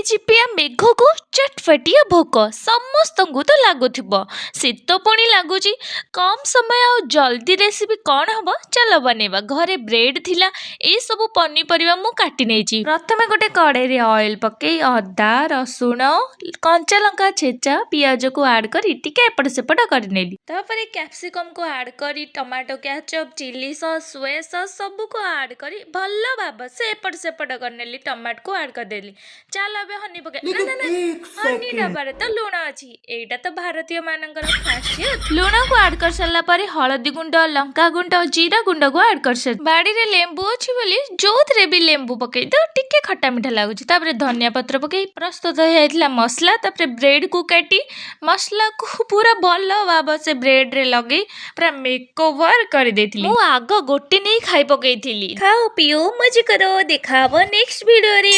ଝିପିଝିପିଆ ମେଘକୁ ଚଟପଟିଆ ଭୋକ ସମସ୍ତଙ୍କୁ ତ ଲାଗୁଥିବ। ଶୀତ ପୁଣି ଲାଗୁଛି। କମ୍ ସମୟ ଆଉ ଜଲ୍ଦି ରେସିପି କ'ଣ ହବ ଚାଲ ବନେଇବା। ଘରେ ବ୍ରେଡ୍ ଥିଲା, ଏଇସବୁ ପନିପରିବା ମୁଁ କାଟି ନେଇଛି। ପ୍ରଥମେ ଗୋଟେ କଡ଼େଇରେ ଅଏଲ୍ ପକେଇ ଅଦା, ରସୁଣ, କଞ୍ଚା ଲଙ୍କା ଛେଚା, ପିଆଜକୁ ଆଡ଼୍ କରି ଟିକେ ଏପଟ ସେପଟ କରିନେଲି। ତାପରେ କ୍ୟାପ୍ସିକମ୍କୁ ଆଡ଼୍ କରି tomato ketchup, chilli sauce, soya sauce ସବୁକୁ ଆଡ଼୍ କରି ଭଲ ଭାବରେ ଏପଟ ସେପଟ କରିନେଲି। ଟମାଟୋକୁ ଆଡ଼୍ କରିଦେଲି। ଚାଲ ଏବେ ହନି ପକେଇବା। लेकिन ନା एक ହନି सेकंड ଡବାରେ ତ ଲୁଣ ଅଛି। ଏଇଟା ତ ଭାରତୀୟ ମାନଙ୍କର ଖାସିୟତ। ଲୁଣକୁ ଆଡ୍ କରିସାରିଲା ପରେ ହଳଦୀ ଗୁଣ୍ଡ, ଲଙ୍କା ଗୁଣ୍ଡ, ଜିରା ଗୁଣ୍ଡକୁ ଆଡ୍ କରିସାରି ବାଡିରେ ଲେମ୍ବୁ ଅଛି ବୋଲି ଯୋଉଥିରେ ବି ଲେମ୍ବୁ ପକେଇ ତ ଟିକେ ଖଟା ମିଠା ଲାଗୁଛି। ତାପରେ ଧନିଆ ପତ୍ର ପକେଇ ପ୍ରସ୍ତୁତ ହେଇଯାଇଥିଲା ମସଲା। ତାପରେ ବ୍ରେଡକୁ କାଟି ମସଲାକୁ ପୁରା ଭଲ ଭାବ ସେ ବ୍ରେଡରେ ଲଗେଇ ପୁରା ମେକଓଭର କରିଦେଇଥିଲି। ମୁଁ ଆଗ ଗୋଟି ନେଇ ଖାଇ ପକେଇଥିଲି। ଖାଅ ପିଓ ମଜା କର। ଦେଖା ହବ ନେକ୍ସଟ ଭିଡିଓରେ।